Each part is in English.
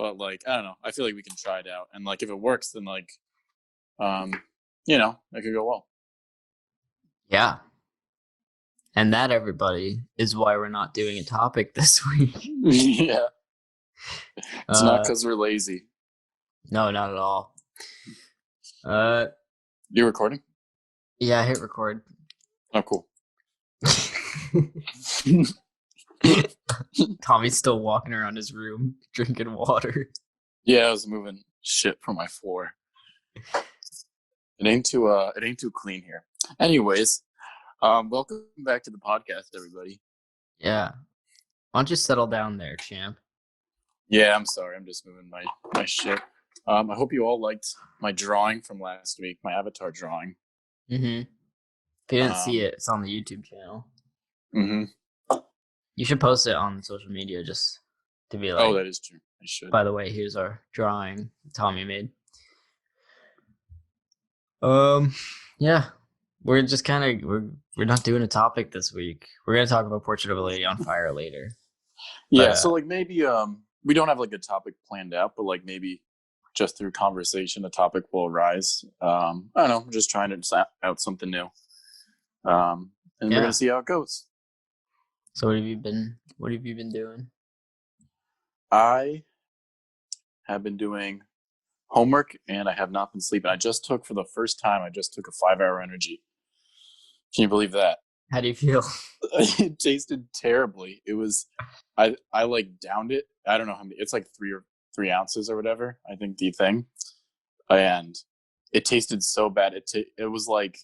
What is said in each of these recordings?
but like I don't know. I feel like we can try it out, and like if it works, then like it could go well. Yeah. And that, everybody, is why we're not doing a topic this week. Yeah, it's not because we're lazy. No, not at all. Uh, You recording? yeah, hit record. Oh, cool. Tommy's still walking around his room drinking water. Yeah, I was moving shit from my floor. It ain't too clean here. Anyways, welcome back to the podcast, everybody. Yeah. Why don't you settle down there, champ? Yeah, I'm sorry. I'm just moving my shit. I hope you all liked my drawing from last week, my avatar drawing. Mm-hmm. If you didn't see it, it's on the YouTube channel. Mm-hmm. You should post it on social media just to be like, oh, that is true. I should. By the way, here's our drawing Tommy made. Yeah. We're just kind of we're not doing a topic this week. We're gonna talk about Portrait of a Lady on Fire later. Yeah, But, so like maybe we don't have like a topic planned out, but like maybe just through conversation a topic will arise. I don't know, we're just trying to decide out something new. And we're gonna see how it goes. So what have you been doing? I have been doing homework and I have not been sleeping. For the first time, I just took a 5-hour energy. Can you believe that? How do you feel? It tasted terribly. It was, I like downed it. I don't know how many. It's like 3 ounces or whatever. I think the thing, and it tasted so bad. It was like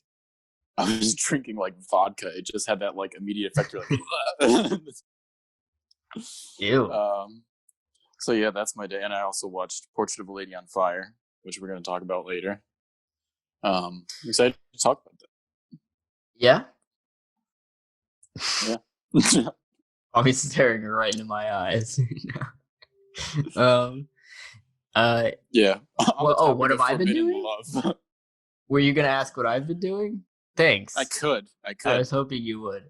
I was drinking like vodka. It just had that like immediate effect. Like, Ew. So yeah, that's my day. And I also watched Portrait of a Lady on Fire, which we're going to talk about later. I'm excited to talk about that. Yeah. Yeah. I'll be staring right into my eyes. Yeah. What have I been doing? Love. Were you gonna ask what I've been doing? Thanks. I could. I was hoping you would.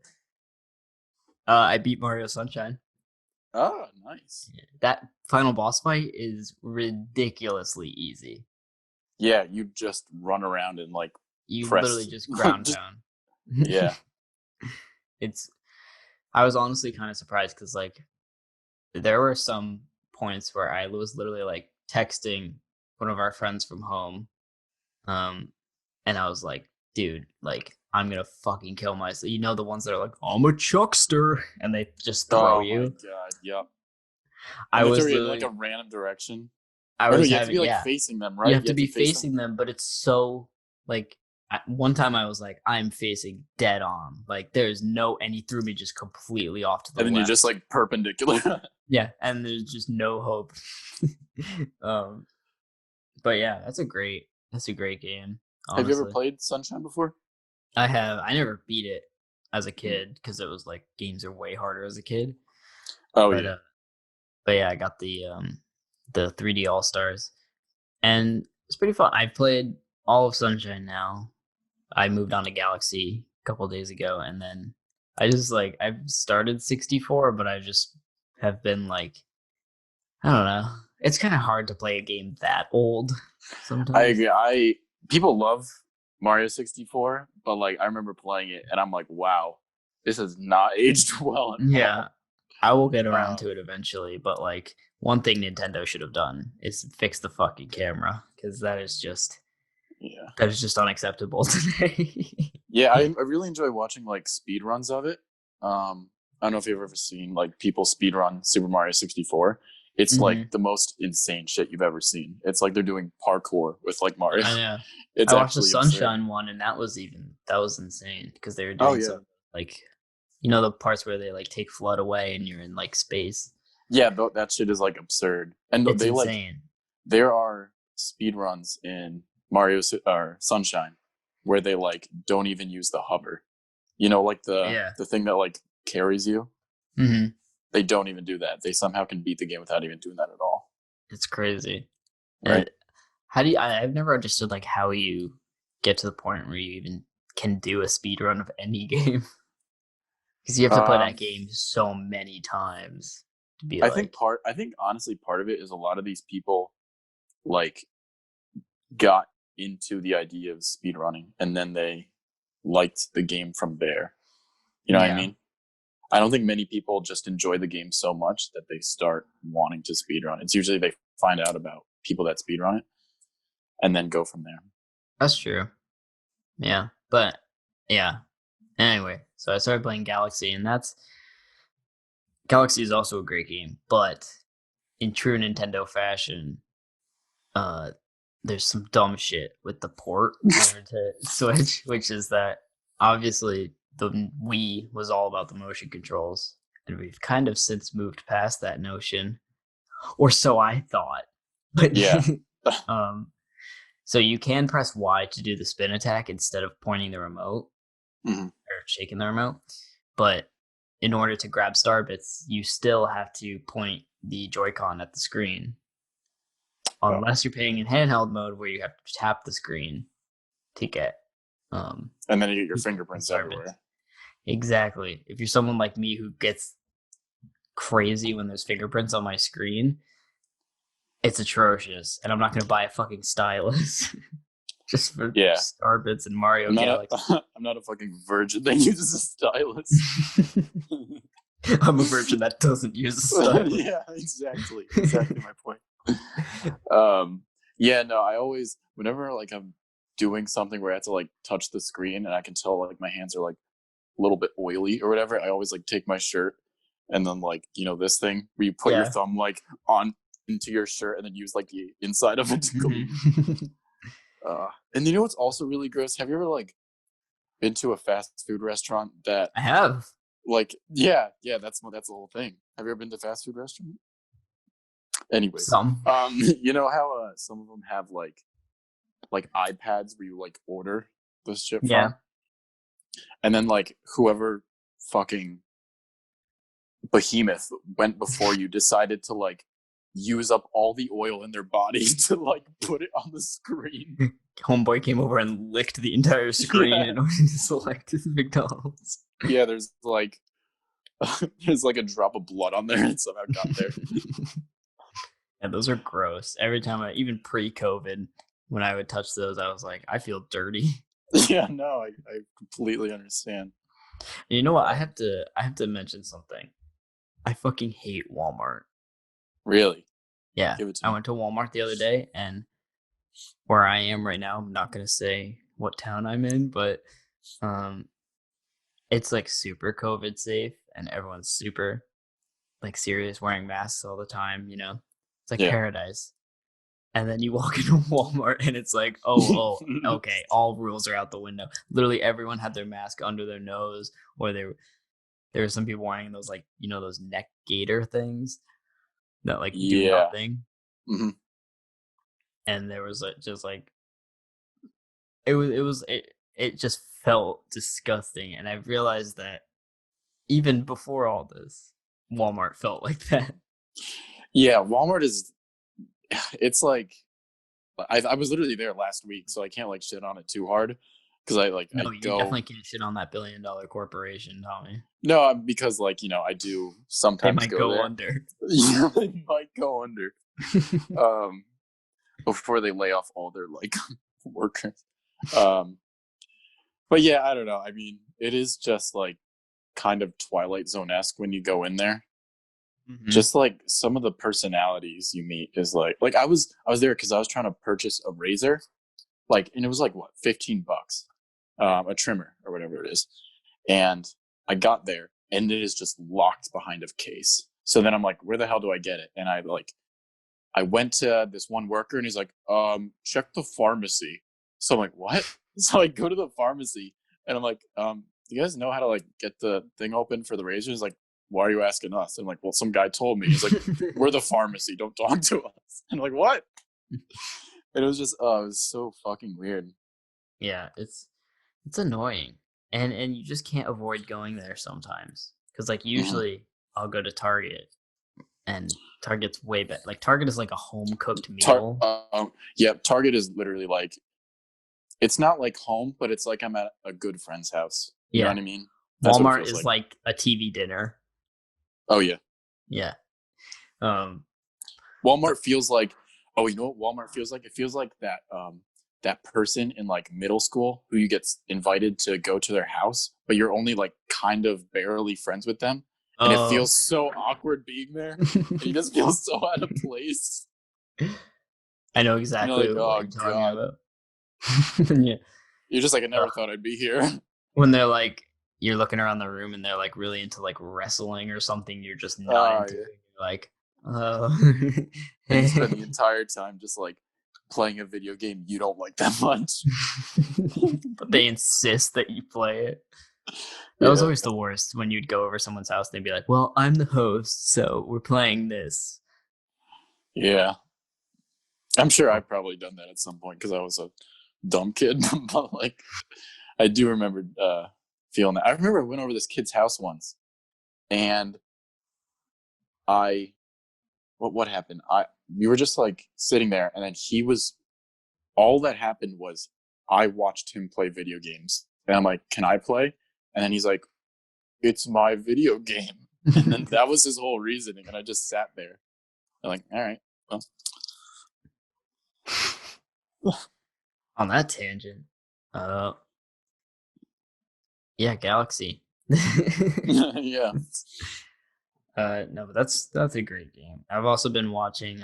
I beat Mario Sunshine. Oh, nice. That final boss fight is ridiculously easy. Yeah, you just run around and like you press. literally just ground pound. Yeah. I was honestly kind of surprised because like there were some points where I was literally like texting one of our friends from home, and I was like, dude, like I'm gonna fucking kill myself. You know, the ones that are like, I'm a chuckster, and they just throw you. Oh my god, yep. I was in like a random direction. You have to be like facing them, right? You have to be facing them, but it's so like one time I was like, I'm facing dead on. Like there's no, and he threw me just completely off to the left. And then you're just like perpendicular. Yeah, and there's just no hope. But yeah, that's a great game. Honestly. Have you ever played Sunshine before? I have. I never beat it as a kid because it was like games are way harder as a kid. Oh yeah. But yeah, I got the 3D All Stars, and it's pretty fun. I've played all of Sunshine now. I moved on to Galaxy a couple days ago, and then I just like I've started 64, but I just have been like, I don't know. It's kind of hard to play a game that old sometimes. I agree. People love Mario 64, but like I remember playing it, and I'm like, wow, this has not aged well. Yeah. I will get around to it eventually, but like one thing Nintendo should have done is fix the fucking camera because that is just unacceptable today. Yeah, I really enjoy watching like speed runs of it. I don't know if you've ever seen like people speed run Super Mario 64. It's like the most insane shit you've ever seen. It's like they're doing parkour with like Mario. I It's I watched the Sunshine absurd. one, and that was insane because they were doing some like. You know the parts where they like take flood away and you're in like space. Yeah, that shit is like absurd. And it's they insane. Like there are speed runs in Mario or Sunshine where they like don't even use the hover. You know, like the thing that like carries you. Mm-hmm. They don't even do that. They somehow can beat the game without even doing that at all. It's crazy. Right? How do you? I've never understood like how you get to the point where you even can do a speed run of any game. Because you have to play that game so many times. to be I think like, honestly part of it is a lot of these people like got into the idea of speedrunning and then they liked the game from there. You know what I yeah, mean? I don't think many people just enjoy the game so much that they start wanting to speedrun. It's usually they find out about people that speedrun it and then go from there. that's true. Yeah, but yeah. Anyway, so I started playing Galaxy, and Galaxy is also a great game, but in true Nintendo fashion, uh, there's some dumb shit with the port over to Switch, which is that obviously the Wii was all about the motion controls, and we've kind of since moved past that notion, or so I thought. But Yeah. um, so you can press Y to do the spin attack instead of pointing the remote Mhm. or shaking the remote, but in order to grab star bits, you still have to point the Joy-Con at the screen. Oh. Unless you're playing in handheld mode where you have to tap the screen to get And then you get your fingerprints star bits. everywhere. Exactly. If you're someone like me who gets crazy when there's fingerprints on my screen, it's atrocious. And I'm not gonna buy a fucking stylus just for Yeah. star bits in Mario I'm not Galaxy. I'm not a fucking virgin that uses a stylus. I'm a virgin that doesn't use a stylus. Yeah, exactly my point. Yeah, no, I always whenever like I'm doing something where I have to like touch the screen and I can tell like my hands are like a little bit oily or whatever, I always like take my shirt and then like this thing where you put your Yeah. thumb like on into your shirt and then use like the inside of it to clean. And you know what's also really gross? Have you ever like been to a fast food restaurant that I have. like yeah that's the whole thing. Have you ever been to a fast food restaurant? Anyways, Some. you know how some of them have like iPads where you like order this shit Yeah. from, and then like whoever fucking behemoth went before you decided to like use up all the oil in their body to like put it on the screen. Homeboy came over and licked the entire screen Yeah. in order to select his McDonald's. Yeah, there's like a drop of blood on there and somehow got there. And those are gross. Every time even pre-COVID, when I would touch those, I was like, I feel dirty. Yeah, no, I completely understand. And you know what? I have to mention something. I fucking hate Walmart. Really? Yeah. Give it to I me. went to Walmart the other day, and where I am right now, I'm not gonna say what town I'm in, but it's like super COVID safe and everyone's super like serious wearing masks all the time, you know? It's like Yeah. paradise. And then you walk into Walmart and it's like, oh, okay, all rules are out the window. Literally everyone had their mask under their nose, or there were some people wearing those like, those neck gaiter things that like do Yeah. nothing. Mm-hmm. And there was just like it just felt disgusting. And I realized that even before all this, Walmart felt like that. Yeah, Walmart is. It's like I was literally there last week, so I can't like shit on it too hard because No, I you go. definitely can't shit on that $1 billion corporation, Tommy. No, because like I do They sometimes might go go there. under. Yeah, they might go under. Before they lay off all their like workers. But yeah, I don't know. I mean, it is just like kind of Twilight Zone-esque when you go in there. Mhm. Just like some of the personalities you meet is like I was there because I was trying to purchase a razor, and it was like what $15, a trimmer or whatever it is, and I got there and it is just locked behind a case. So then I'm like, where the hell do I get it? And I went to this one worker and he's like, check the pharmacy. So I'm like, what? So I go to the pharmacy and I'm like, do you guys know how to like get the thing open for the razor? He's like, why are you asking us? I'm like, well, some guy told me. He's like, we're the pharmacy. Don't talk to us. And I'm like, what? And it was just, it was so fucking weird. Yeah, it's annoying, and you just can't avoid going there sometimes. Because like usually I'll go to Target, and Target's way better. Like Target is like a home cooked meal. Yeah, Target is literally like, it's not like home, but it's like I'm at a good friend's house. You know Yeah, what I mean? That's what it Walmart feels is like. like a TV dinner. Oh yeah. Yeah, Um, Walmart feels like, oh, you know what Walmart feels like? It feels like that person in like middle school who you get invited to go to their house, but you're only like kind of barely friends with them, and it oh, feels so awkward being there. And you just feel so out of place. I know And you're exactly like, what oh you're talking god, about. Yeah. you're just like, I never Uh, thought I'd be here. when they're like, you're looking around the room and they're like really into like wrestling or something, you're just not into Yeah. it. You're like, oh, And you spend the entire time just like playing a video game you don't like that much. but they insist that you play it. That was Yeah. always the worst when you'd go over someone's house and they'd be like, well, I'm the host, so we're playing this. Yeah. I'm sure Oh, I've probably done that at some point because I was a dumb kid. But like, I do remember feeling that. I remember I went over this kid's house once, and I what happened? We were just like sitting there, and then he was. All that happened was I watched him play video games, and I'm like, "Can I play?" And then he's like, "It's my video game," and then that was his whole reasoning, and I just sat there. I'm like, "All right, well." on that tangent, uh, yeah, Galaxy. Yeah. No, but that's a great game. I've also been watching.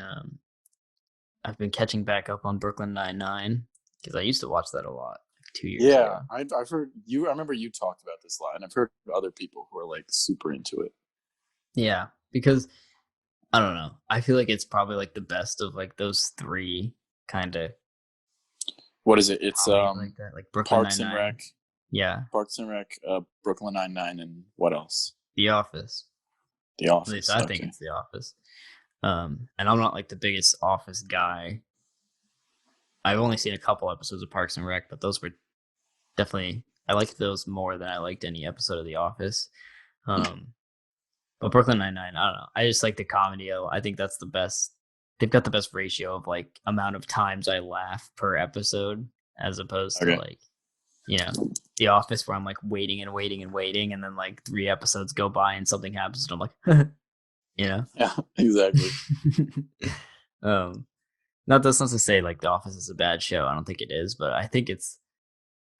I've been catching back up on Brooklyn Nine-Nine because I used to watch that a lot like 2 years Yeah, ago. I've heard you. I remember you talked about this a lot, and I've heard other people who are like super into it. Yeah, because I don't know. I feel like it's probably like the best of like those three kind of What is it? It's comedies like that, like Brooklyn Parks Nine and Nine. Rec, Yeah, Brooklyn Nine-Nine, and what else? The Office. The At least Office. I think Okay. it's The Office. And I'm not like the biggest Office guy. I've only seen a couple episodes of Parks and Rec, but those were definitely I liked those more than I liked any episode of The Office. Um, but Brooklyn Nine Nine, I don't know. I just like the comedy. I think that's the best. They've got the best ratio of like amount of times I laugh per episode, as opposed to Okay. like The Office where I'm like waiting and waiting and waiting, and then like 3 episodes go by and something happens, and I'm like, you know. Yeah. Exactly. um, that's not to say like The Office is a bad show. I don't think it is, but I think it's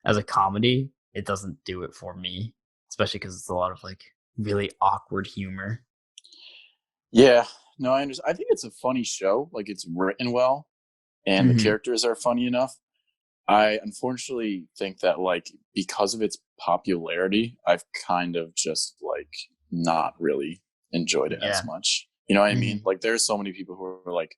as a comedy, it doesn't do it for me, especially because it's a lot of like really awkward humor. Yeah. No, I understand. I think it's a funny show. Like it's written well, and the Mm-hmm. characters are funny enough. I unfortunately think that like because of its popularity, I've kind of just like not really enjoyed it as Yeah. much. You know what I mean? Mm-hmm. Like there's so many people who are like,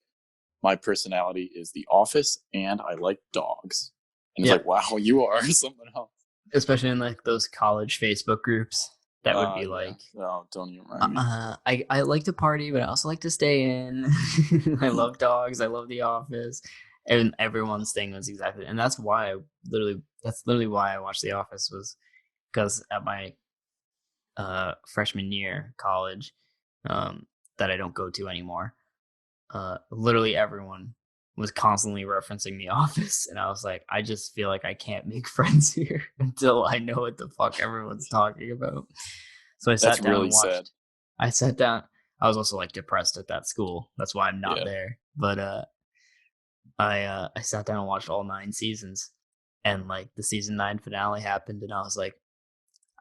my personality is The Office, and I like dogs. And it's Yeah. like, wow, you are someone else. Especially in like those college Facebook groups, that would be Yeah. like, No, don't even remind me. I like to party, but I also like to stay in. I love dogs. I love The Office. And everyone's thing was exactly, and that's literally why I watched The Office was because at my freshman year college, um, that I don't go to anymore, literally everyone was constantly referencing The Office, and I was like, I just feel like I can't make friends here until I know what the fuck everyone's talking about. So I That's sat down really and sad. watched. I sat down. I was also like depressed at that school. That's why I'm not Yeah. there. But I sat down and watched all 9 seasons, and like the season 9 finale happened, and I was like,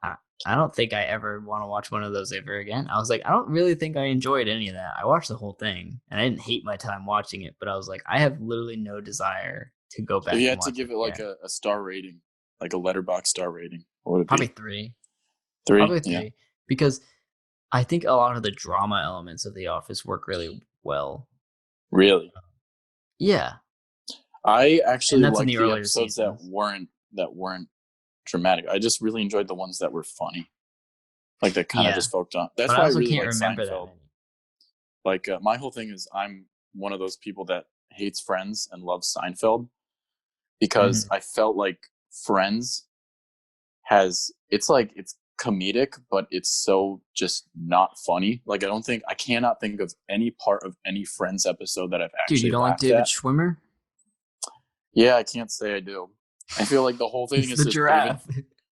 I, I don't think I ever want to watch one of those ever again. I was like, I don't really think I enjoyed any of that. I watched the whole thing, and I didn't hate my time watching it, but I was like, I have literally no desire to go If back you and had to watch it give it like again. a star rating, like a letterbox star rating, what would it Probably be? three. Three? Probably Yeah. three. Because I think a lot of the drama elements of The Office work really well. Really? Yeah. I And actually that's in liked the the earlier episodes seasons. that weren't dramatic. I just really enjoyed the ones that were funny. Like that kind of Yeah. just focused on. But That's I why I also really can't like remember that Seinfeld. many. Like my whole thing is I'm one of those people that hates Friends and loves Seinfeld because Mm-hmm. I felt like Friends has it's comedic, but it's so just not funny. Like I cannot think of any part of any Friends episode that I've Dude, you actually don't like laughed David at. Schwimmer? Yeah, I can't say I do. I feel like the whole thing He's is the just David. giraffe.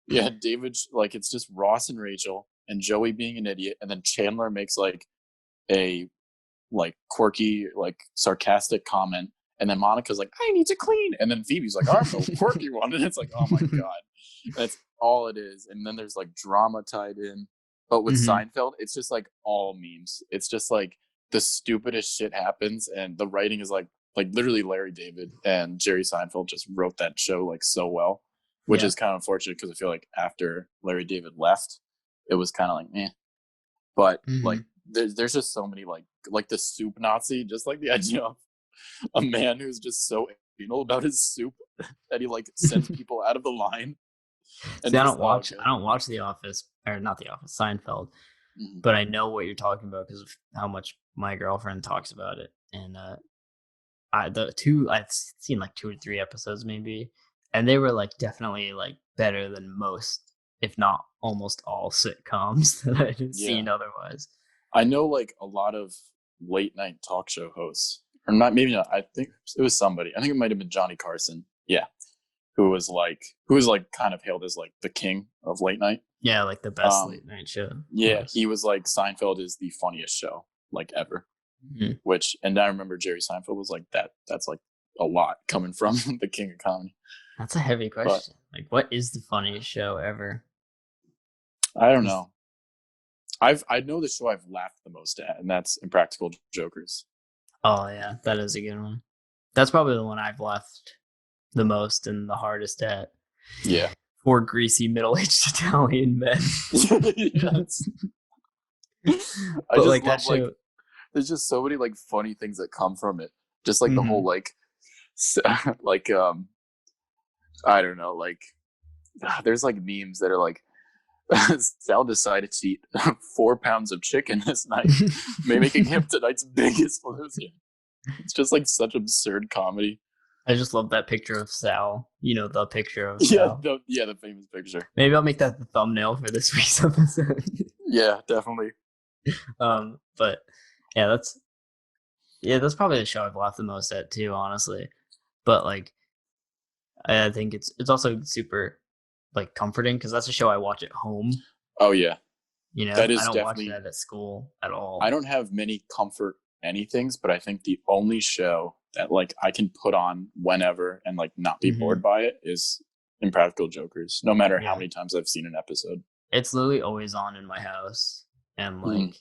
Yeah, David. Like it's just Ross and Rachel and Joey being an idiot, and then Chandler makes like a like quirky, like sarcastic comment, and then Monica's like, I need to clean, and then Phoebe's like, I'm the quirky one, and it's like, oh my god, that's all it is. And then there's like drama tied in, but with Mhm. Seinfeld, it's just like all memes. It's just like the stupidest shit happens, and the writing is like literally Larry David and Jerry Seinfeld just wrote that show like so well, which Yeah. is kind of unfortunate because I feel like after Larry David left, it was kind of like eh. But like Mhm. there's just so many like the soup Nazi, just like the idea of a man who's just so anal about his soup that he like sends people out of the line and See, just oh I god. don't watch The Office, or not The Office, Seinfeld, Mhm. but I know what you're talking about because of how much my girlfriend talks about it. And I've seen like 2 or 3 episodes maybe, and they were like definitely like better than most, if not almost all sitcoms that I've Yeah. seen otherwise. I know like a lot of late night talk show hosts, or not, maybe not. I think it was somebody. I think it might have been Johnny Carson. Yeah, who was like kind of hailed as like the king of late night. Yeah, like the best Um, late night show yeah, host. he was like Seinfeld is the funniest show like ever. Mhm. Which, and I remember Jerry Seinfeld was like that. That's like a lot coming from the king of comedy. That's a heavy But question. Like, what is the funniest show ever? I don't 'Cause know. I know the show I've laughed the most at, and that's Impractical Jokers. oh yeah, that is a good one. That's probably the one I've left the most and the hardest at. Yeah. Four greasy middle-aged Italian men. Yes. I But just like that love like show. there's just so many like funny things that come from it. Just like the whole Mhm. like like I don't know, like there's like memes that are like Sal decided to eat 4 pounds of chicken this night, making him tonight's biggest loser. It's just like such absurd comedy. I just love that picture of Sal. You know, the picture of Yeah, Sal. the famous picture. Maybe I'll make that the thumbnail for this week's episode. Yeah, definitely. But yeah, that's probably the show I've laughed the most at too, honestly. But like, I think it's also super like comforting because that's a show I watch at home. Oh yeah, You know, that I is don't watch definitely. that at school at I all. don't have many comfort anythings, but I think the only show that like I can put on whenever and like not be bored Hmm. by it is Impractical Jokers. No matter how Yeah, many times I've seen an episode. it's literally always on in my house, and Mhm. like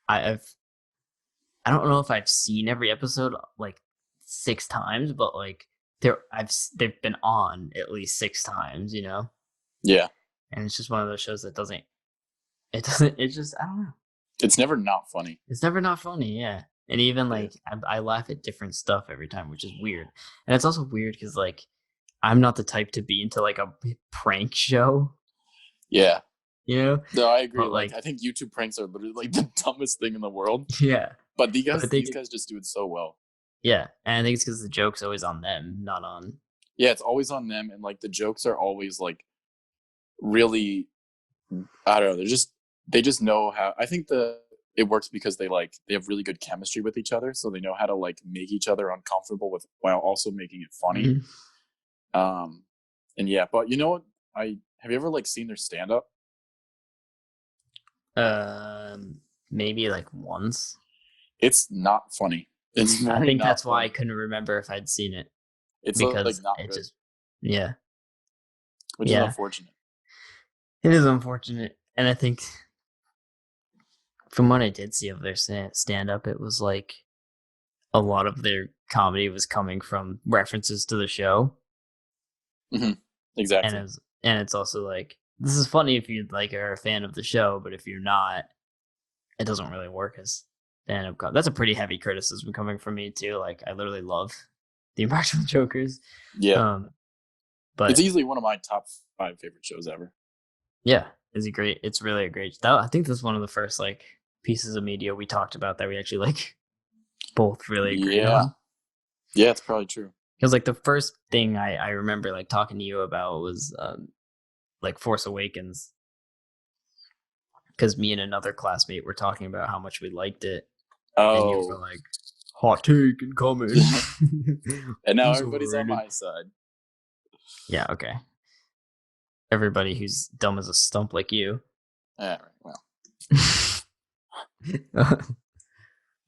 I've I don't know if I've seen every episode like 6 times, but like they've been on at least 6 times, you know. Yeah, And it's just one of those shows that doesn't it's just I don't know. it's never not funny. It's never not funny, yeah. And even Yeah, like I laugh at different stuff every time, which is weird. And it's also weird because like I'm not the type to be into like a prank show, yeah. you know. No, I agree. But Like like I think YouTube pranks are literally like the dumbest thing in the world, yeah, but but I think these guys just do it so well. yeah, and I think it's because the joke's always on them, not on. Yeah, it's always on them, and like the jokes are always like really. I don't know. They just know how. I think it works because they have really good chemistry with each other, so they know how to like make each other uncomfortable with while also making it funny. Mhm. Um, and yeah, but you know what? I have you ever like seen their stand up? Maybe like once. It's not funny. It's I very think not that's why I funny. couldn't remember if I'd seen it It's like because not it good, just yeah which is yeah unfortunate. it is unfortunate, and I think from what I did see of their stand up, it was like a lot of their comedy was coming from references to the show, Hmm. and Exactly. it's also like this is funny if you like are a fan of the show, but if you're not, it doesn't really work as stand up. That's a pretty heavy criticism coming from me too. Like I literally love the Impractical Jokers, Yeah, um, it's but easily one of my top 5 favorite shows ever. yeah, it's a great. It's really a great. That, I think this is one of the first like pieces of media we talked about that we actually like both really agreed Yeah, on. yeah, it's probably true. Because like the first thing I remember like talking to you about was like Force Awakens. Because me and another classmate were talking about how much we liked it, and you were Oh, like, "Hot take incoming." and now It's everybody's on overrated. my side. Yeah. Okay. Everybody who's dumb as a stump like you. All right, well,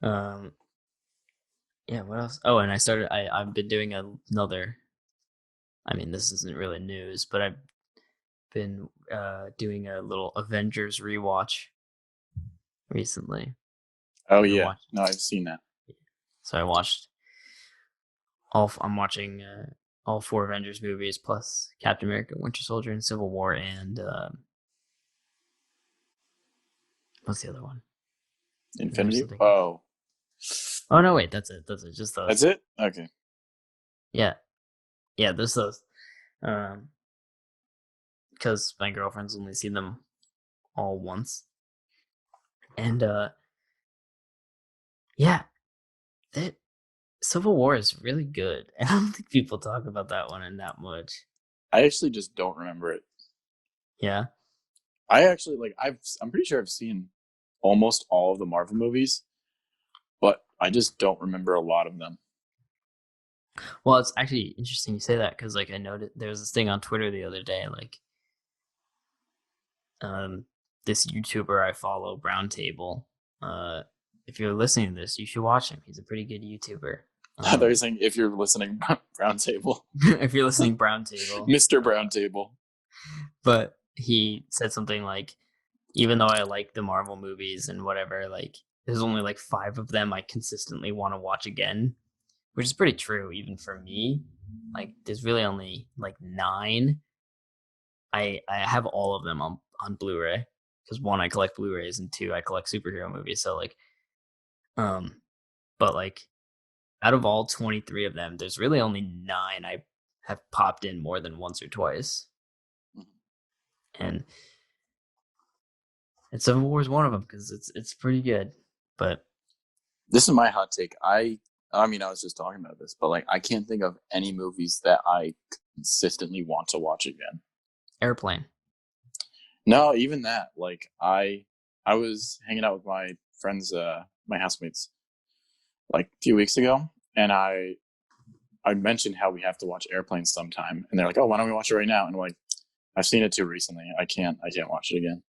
Um, yeah. What else? Oh, and I've been doing another. I mean, this isn't really news, but I've been doing a little Avengers rewatch recently. Oh I've been yeah, watching. no, I've seen that. So I watched all. I'm watching all four Avengers movies plus Captain America, Winter Soldier, and Civil War, and what's the other one? Infinity. Oh, Oh no, wait, that's it. That's it. Just that's those. it. Okay. Yeah, yeah, there's those. Um, because my girlfriend's only seen them all once, and yeah, that Civil War is really good. I don't think people talk about that one in that much. I actually just don't remember it. Yeah. I actually like. I'm pretty sure I've seen almost all of the Marvel movies, but I just don't remember a lot of them. Well, it's actually interesting you say that because like I noticed there was this thing on Twitter the other day, like um this YouTuber I follow, Brown Table. Uh, if you're listening to this, you should watch him. He's a pretty good YouTuber. They're saying if you're listening, Brown Table, If you're listening, Brown Table. Mr. Brown Table. But he said something like, even though I like the Marvel movies and whatever, like there's only like 5 of them I consistently want to watch again, which is pretty true even for me. Like there's really only like 9. I have all of them on Blu-ray because 1, I collect Blu-rays, and 2, I collect superhero movies. So like um but like out of all 23 of them, there's really only 9 I have popped in more than once or twice. And Civil War is one of them because it's pretty good. But This is my hot take. I mean, I was just talking about this, but like, I can't think of any movies that I consistently want to watch again. Airplane. No, even that. Like, I was hanging out with my friends, my housemates, like a few weeks ago, and I mentioned how we have to watch Airplane sometime, and they're like, "Oh, why don't we watch it right now?" And we're like, "I've seen it too recently. I can't watch it again."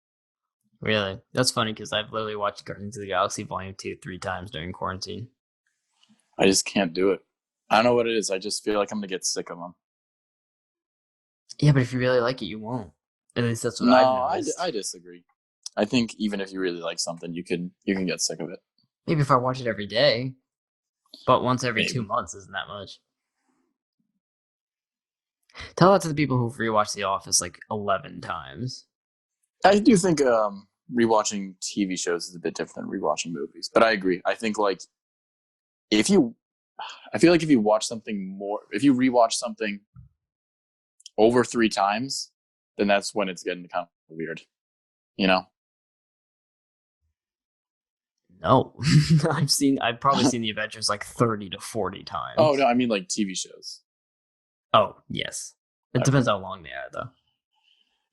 Really? That's funny because I've literally watched Guardians of the Galaxy Volume 2 3 times during quarantine. I just can't do it. I don't know what it is. I just feel like I'm gonna get sick of them. Yeah, but if you really like it, you won't. At least that's what No, I've noticed. I disagree. I think even if you really like something, you can get sick of it. Maybe if I watch it every day, but once every 2 Maybe. months isn't that much. Tell that to the people who've rewatched The Office like 11 times. I do think rewatching TV shows is a bit different than rewatching movies, but I agree. I think like if you, I feel like if you watch something more, if you rewatch something over 3 times, then that's when it's getting kind of weird, you know? No. I've probably seen The Avengers like 30 to 40 Oh no, times. I mean like TV shows. Oh, yes. It Okay, depends how long they are, though.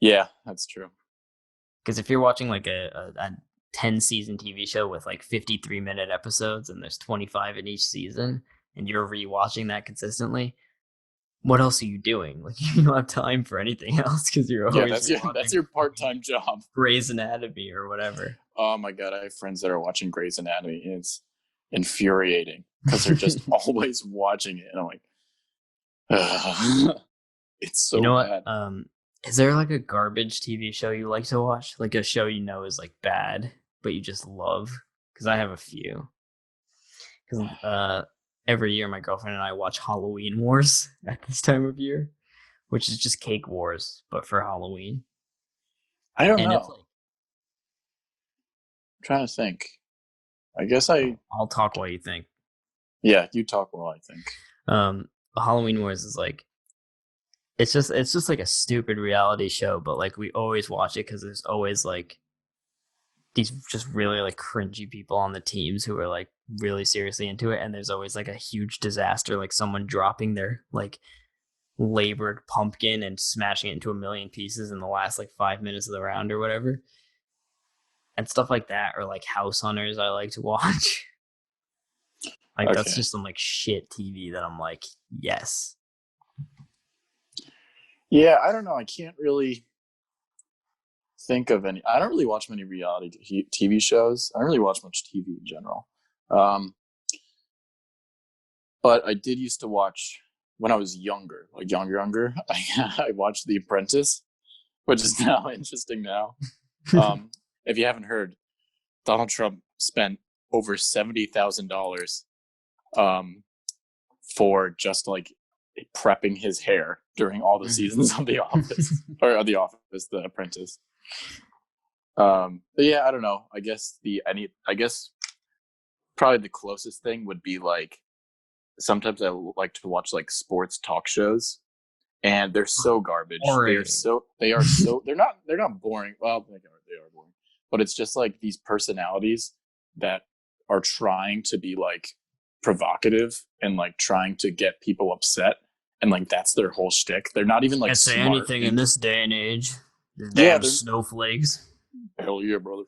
yeah, that's true. Because if you're watching like a 10 season TV show with like 53-minute episodes and there's 25 in each season, and you're rewatching that consistently, what else are you doing? Like you don't have time for anything else because you're Yeah, always that's rewatching your part time job. Grey's Anatomy or whatever. Oh my god, I have friends that are watching Grey's Anatomy, and it's infuriating because they're just always watching it, and I'm like, ugh. It's You so know what? bad. Is there like a garbage TV show you like to watch? Like a show you know is like bad, but you just love? Because I have a few. Because every year my girlfriend and I watch Halloween Wars at this time of year, which is just cake wars, but for Halloween. I don't And it's know. like, I'm trying to think. I guess I. I'll talk while you think. Yeah, you talk well. I think. Um, Halloween Wars is like, it's just like a stupid reality show, but like we always watch it because there's always like these just really like cringy people on the teams who are like really seriously into it, and there's always like a huge disaster, like someone dropping their like labored pumpkin and smashing it into a million pieces in the last like 5 minutes of the round or whatever, and stuff like that, or like House Hunters I like to watch. Like that's Okay. just some like shit TV that I'm like, yes. Yeah, I don't know. I can't really think of any. I don't really watch many reality TV shows. I don't really watch much TV in general. Um, but I did used to watch when I was younger, like younger. I watched The Apprentice, which is now interesting now. If you haven't heard, Donald Trump spent over $70,000 um, for just like prepping his hair during all the seasons of The Office or The Office, The Apprentice. But yeah, I don't know. I guess probably the closest thing would be like sometimes I like to watch like sports talk shows, and they're so garbage. Boring. They're not boring. Well, they are boring, but it's just like these personalities that are trying to be like provocative and like trying to get people upset, and like that's their whole shtick. They're not even like Can't say smart anything in this day and age. Yeah, Damn snowflakes. hell yeah, brother.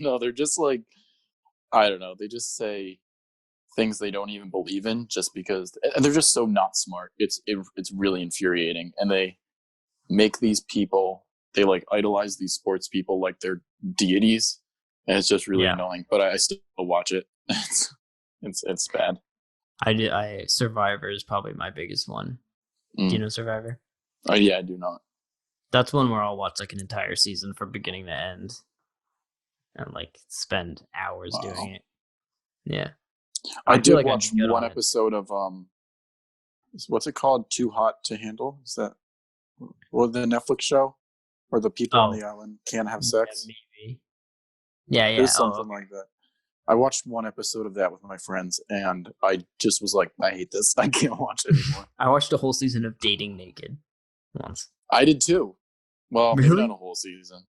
No, they're just like I don't know. They just say things they don't even believe in just because, and they're just so not smart. It's really infuriating, and they make these people. They like idolize these sports people like they're deities, and it's just really annoying. But I still watch it. It's bad. Survivor is probably my biggest one. Do you know Survivor? Oh yeah, I do not. That's one where I'll watch like an entire season from beginning to end, and like spend hours doing it. Yeah, I did watch one episode of what's it called? Too Hot to Handle? Is that the Netflix show where the people on the island can't have sex? Yeah, maybe. Yeah. There's something like that. I watched one episode of that with my friends, and I just was like, I hate this. I can't watch it anymore. I watched a whole season of Dating Naked once. I did too. Well, really? Maybe not a whole season.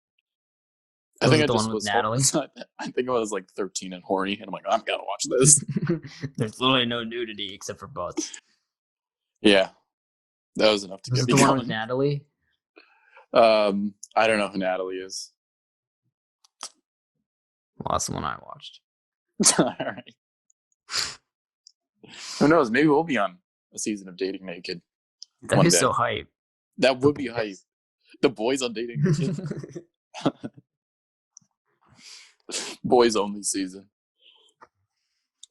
I think I just was Natalie. I think I was like 13 and horny, and I'm like, I've got to watch this. There's literally no nudity except for butts. Yeah, that was enough to get me going. The one with Natalie? I don't know who Natalie is. Well, that's the one I watched. All right. Who knows? Maybe we'll be on a season of Dating Naked. That is so hype. That would be hype. The boys on Dating Naked. Boys only season.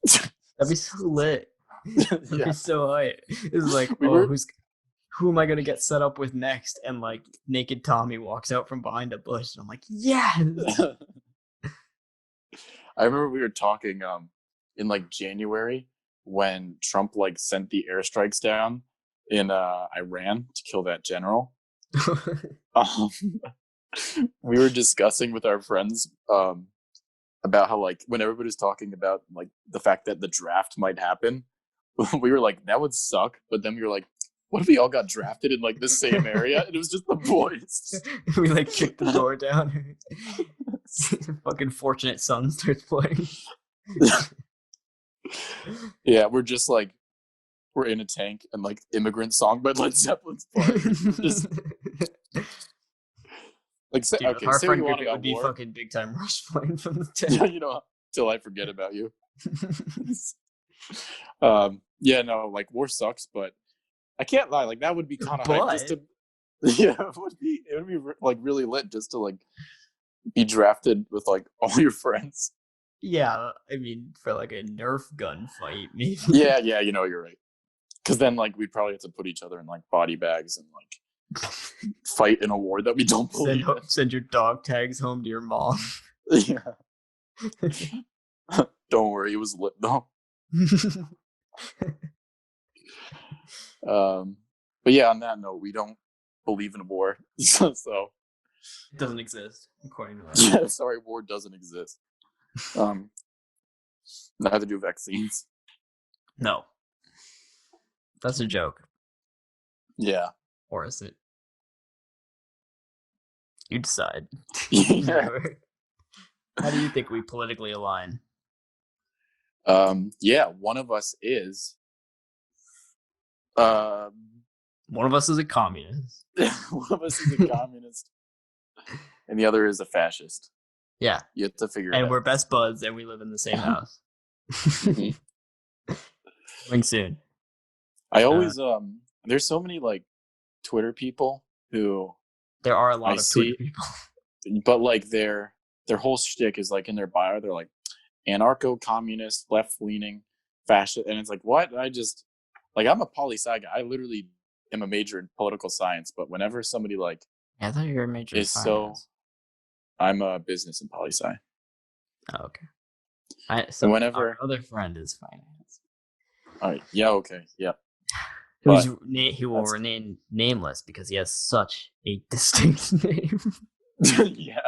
That'd be so lit. That'd be so hype. It's like, who am I gonna get set up with next? And like naked Tommy walks out from behind a bush, and I'm like, yes. I remember we were talking in like January when Trump like sent the airstrikes down in Iran to kill that general. We were discussing with our friends about how like when everybody's talking about like the fact that the draft might happen, we were like, that would suck. But then we were like, what if we all got drafted in like the same area? And it was just the boys. We like kicked the door down. Fucking Fortunate Son starts playing. Yeah, we're just like we're in a tank and like Immigrant Song by Led Zeppelin's playing. Just like say, dude, okay, our say friend we want group, to it would be war. fucking Big Time Rush playing from the tank. You know, till I forget about you. Yeah, no, like war sucks, but I can't lie, like that would be kind of hype just to. Yeah, it would be like really lit just to like be drafted with like all your friends. Yeah, I mean for like a Nerf gun fight, maybe. Yeah, you know you're right. Because then like we'd probably have to put each other in like body bags and like fight in a war that we don't believe in. Send your dog tags home to your mom. Yeah. Don't worry, it was lit though. But yeah, on that note, we don't believe in war, so it doesn't exist according to that. Yeah, sorry, war doesn't exist. Neither do vaccines. No, that's a joke. Yeah, or is it? You decide. Yeah. How do you think we politically align? Yeah, one of us is. One of us is a communist. One of us is a communist, and the other is a fascist. Yeah, you have to figure it out. And we're best buds, and we live in the same house. Coming soon. I always there's so many like Twitter people who there are a lot of Twitter people, but like their whole shtick is like in their bio. They're like anarcho-communist, left-leaning, fascist, and it's like, what? I'm a poli-sci guy. I literally am a major in political science, but whenever somebody like I thought you were a major in is so, finance. I'm a business and poli-sci. Oh, okay. And So our whenever, other friend is finance. all right, yeah, okay, yeah, Who's but he will that's remain nameless because he has such a distinct name. yeah,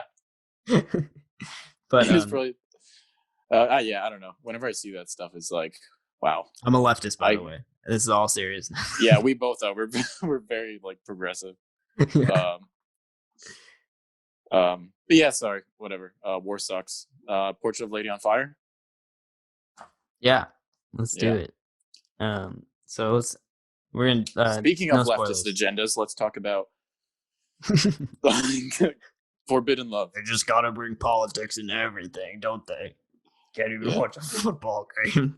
But he's probably yeah, I don't know. Whenever I see that stuff, it's like, wow. I'm a leftist, by the I way. This is all serious. Yeah, we both are. We're very like progressive. Yeah. Um, but yeah, sorry, whatever. War sucks. Portrait of Lady on Fire. Yeah, let's do Yeah. it. So we're in Speaking no of leftist spoilers. agendas, let's talk about Forbidden Love. They just gotta bring politics into everything, don't they? Can't even Yeah. watch a football game.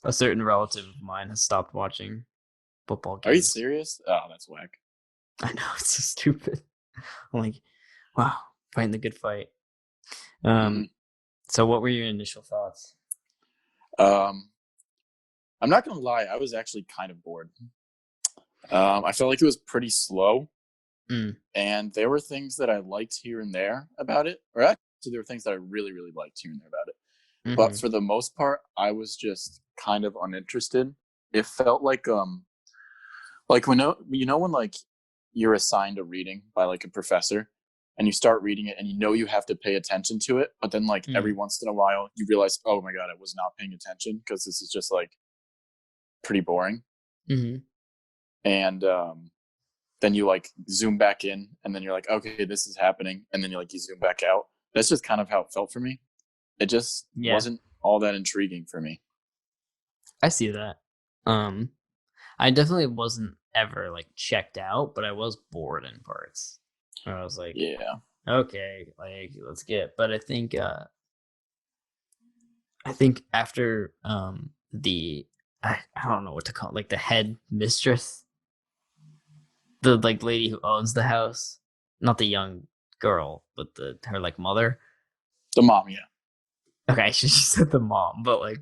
A certain relative of mine has stopped watching football Are you games. serious? Oh, that's whack. I know, it's so stupid. I'm like, wow, fighting the good fight. So what were your initial thoughts? Um, I'm not gonna lie. I was actually kind of bored. I felt like it was pretty slow, and there were things that I liked here and there about it, or actually, there were things that I really, really liked here and there about it. But for the most part, I was just kind of uninterested. It felt like when when like you're assigned a reading by like a professor and you start reading it and you have to pay attention to it, but then like every once in a while you realize, oh my god, I was not paying attention because this is just like pretty boring. And then you like zoom back in and then you're like, okay, this is happening, and then you zoom back out. That's just kind of how it felt for me. It just wasn't all that intriguing for me. I see that. I definitely wasn't ever like checked out, but I was bored in parts. Where I was like, Yeah. okay, like let's get. But I think after the I don't know what to call it, like the head mistress, the like lady who owns the house, not the young girl, but her like mother. The mom, yeah. Okay, she said the mom, but like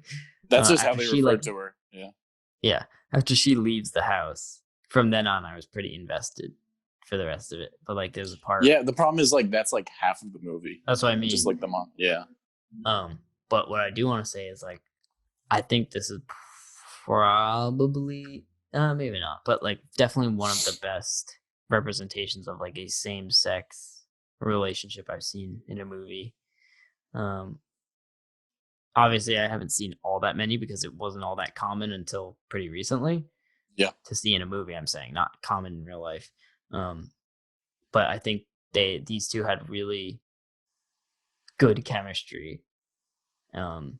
That's just how after they she like referred to her. Yeah. yeah, after she leaves the house, from then on I was pretty invested for the rest of it. But like there's a part. Yeah, the problem is like that's like half of the movie. That's what I mean. Just like the mom. Yeah. But what I do want to say is like I think this is probably maybe not, but like definitely one of the best representations of like a same sex relationship I've seen in a movie. Obviously I haven't seen all that many because it wasn't all that common until pretty recently. Yeah. To see in a movie, I'm saying, not common in real life. But I think these two had really good chemistry. And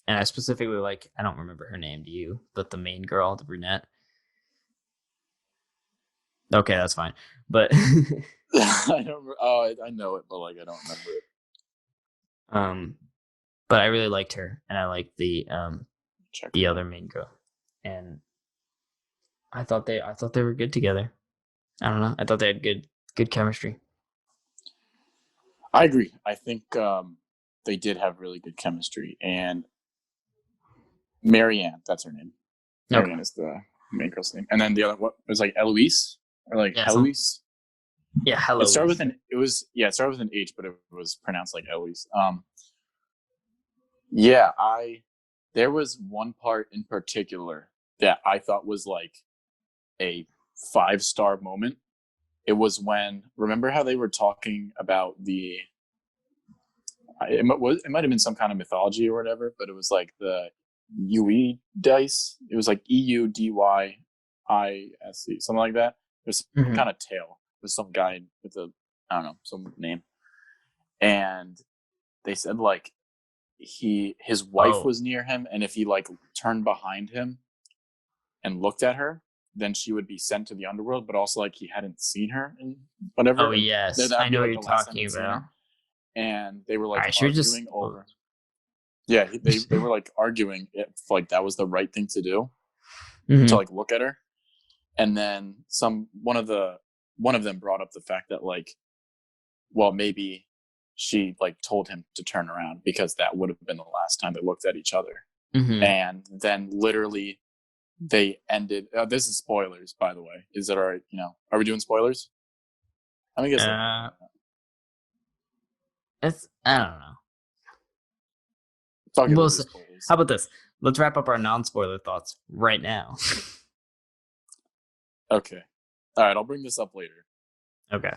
I specifically like, I don't remember her name, do you? But the main girl, the brunette. Okay, that's fine. But I don't. Oh, I know it, but like I don't remember it. But I really liked her, and I liked the the other main girl, and I thought they were good together. I don't know. I thought they had good chemistry. I agree. I think they did have really good chemistry, and Marianne, that's her name. Marianne is the main girl's name, and then the other what was like Eloise or like Heloise. Yeah, hello. It started with an. It started with an H, but it was pronounced like Eloise. Yeah, there was one part in particular that I thought was like a 5-star moment. It was when, remember how they were talking about it might have been some kind of mythology or whatever, but it was like the UE dice. It was like EUDYISE, something like that. There's some kind of tale with some guy with I don't know, some name. And they said like his wife was near him, and if he like turned behind him and looked at her, then she would be sent to the underworld, but also like he hadn't seen her and whatever. Oh yes, I know what you're talking about. And they were like arguing over. Yeah, they were like arguing if like that was the right thing to do to like look at her, and then one of them brought up the fact that like, well, maybe she like told him to turn around because that would have been the last time they looked at each other. Mm-hmm. And then literally they ended. This is spoilers, by the way. Is it all right? Are we doing spoilers? I guess. I don't know. Fuck it, we'll do spoilers. How about this? Let's wrap up our non-spoiler thoughts right now. Okay. All right, I'll bring this up later. Okay.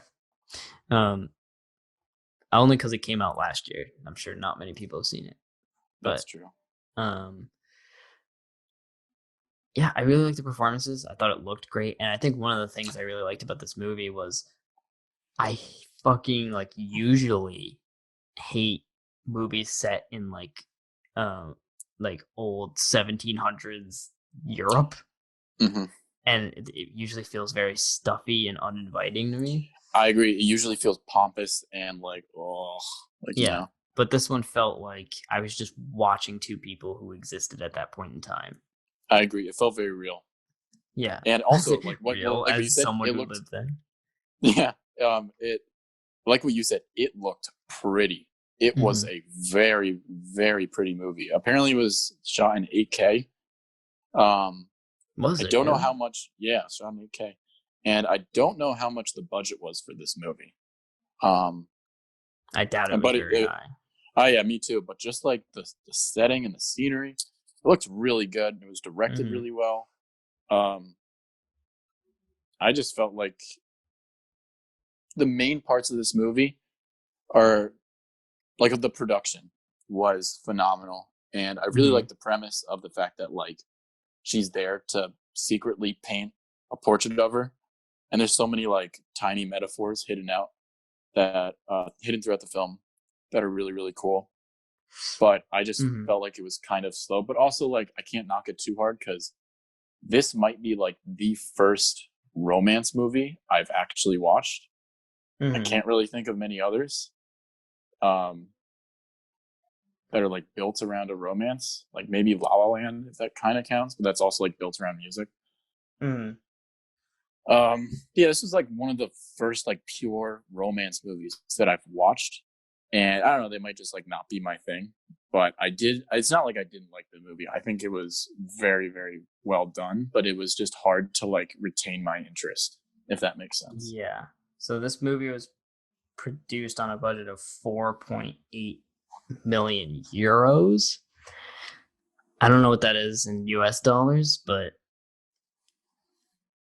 Only because it came out last year. I'm sure not many people have seen it. That's true. Yeah, I really liked the performances. I thought it looked great, and I think one of the things I really liked about this movie was I fucking like usually hate movies set in like old 1700s Europe, mm-hmm. and it usually feels very stuffy and uninviting to me. I agree. It usually feels pompous and yeah. But this one felt like I was just watching two people who existed at that point in time. I agree. It felt very real. Yeah, and also like what you said, someone it who looked, lived then. Yeah, it like what you said. It looked pretty. It was a very, very pretty movie. Apparently, it was shot in 8K. I don't know how much. Yeah, shot in 8K, and I don't know how much the budget was for this movie. I doubt it was very high. Oh yeah, me too. But just like the setting and the scenery, it looked really good. It was directed really well. I just felt like the main parts of this movie are like the production was phenomenal, and I really like the premise of the fact that like she's there to secretly paint a portrait of her, and there's so many like tiny metaphors hidden throughout the film that are really, really cool. But I just felt like it was kind of slow, but also like I can't knock it too hard because this might be like the first romance movie I've actually watched. I can't really think of many others that are like built around a romance, like maybe La La Land, if that kind of counts, but that's also like built around music. Yeah, this was like one of the first like pure romance movies that I've watched, and I don't know, they might just like not be my thing, but it's not like I didn't like the movie. I think it was very, very well done, but it was just hard to like retain my interest, if that makes sense. Yeah. So this movie was produced on a budget of 4.8 million euros. I don't know what that is in US dollars, but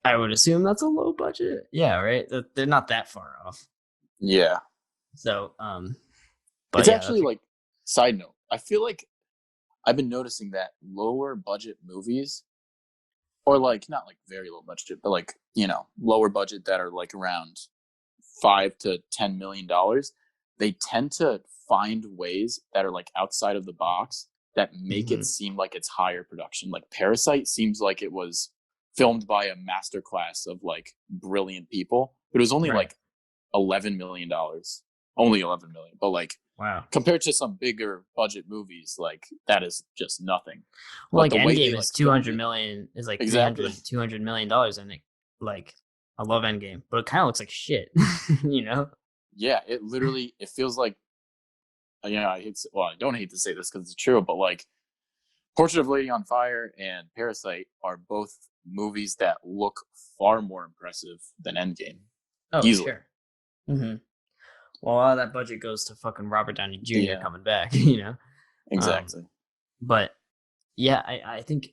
I would assume that's a low budget. Yeah, right? They're not that far off. Yeah. So, but it's actually like, side note, I feel like I've been noticing that lower budget movies, or like not like very low budget, but like, lower budget that are like around $5 to $10 million, they tend to find ways that are like outside of the box that make it seem like it's higher production. Like Parasite seems like it was filmed by a masterclass of like brilliant people, but it was only like $11 million, only 11 million. But like, wow, compared to some bigger budget movies, like that is just nothing. Well, like Endgame is 200 million, is like exactly $200 million, and it, like, I love Endgame, but it kind of looks like shit, Yeah, it literally, it feels like, I don't hate to say this because it's true, but like Portrait of Lady on Fire and Parasite are both movies that look far more impressive than Endgame. Oh, easily. Sure. Well, a lot of that budget goes to fucking Robert Downey Jr. coming back, Exactly. But yeah, I think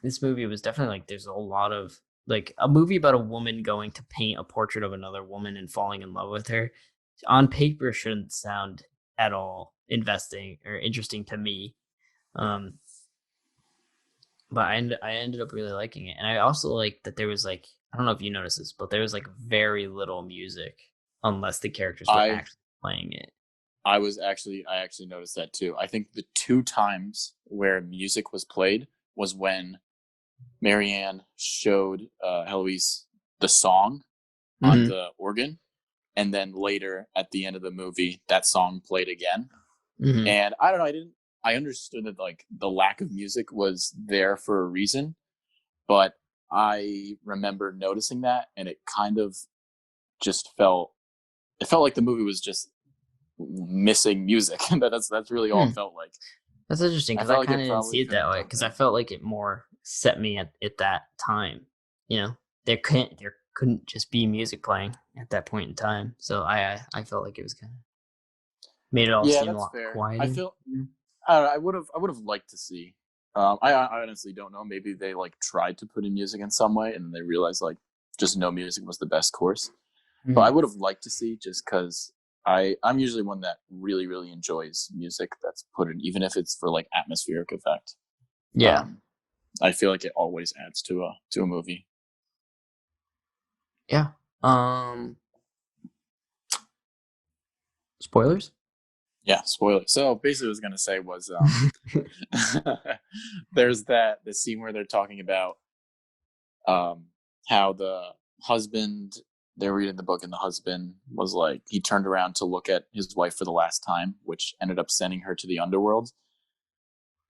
this movie was definitely like, there's a lot of like a movie about a woman going to paint a portrait of another woman and falling in love with her. On paper, shouldn't sound at all investing or interesting to me. But I ended up really liking it, and I also like that there was like, I don't know if you noticed this, but there was like very little music unless the characters were actually playing it. I actually noticed that too. I think the 2 times where music was played was when Marianne showed Heloise the song on the organ, and then later at the end of the movie, that song played again. And I don't know, I understood that like the lack of music was there for a reason, but I remember noticing that, and it kind of just felt like the movie was just missing music. That's really all Hmm. it felt like. That's interesting I because I felt like kind it of didn't probably see it couldn't that have way done because I better. felt like it more set me at that time. There couldn't just be music playing at that point in time. So I felt like it was kind of made it all Yeah, seem a that's lot fair. I quieter. feel I would have liked to see. I honestly don't know. Maybe they like tried to put in music in some way, and they realized like just no music was the best course. But I Mhm. would have liked to see just because I'm usually one that really enjoys music that's put in, even if it's for like atmospheric effect. Yeah, Um, I feel like it always adds to a movie. yeah. Spoilers. Yeah, spoiler. So basically, what I was gonna say was there's the scene where they're talking about um, how the husband they're reading the book and the husband was like he turned around to look at his wife for the last time, which ended up sending her to the underworld.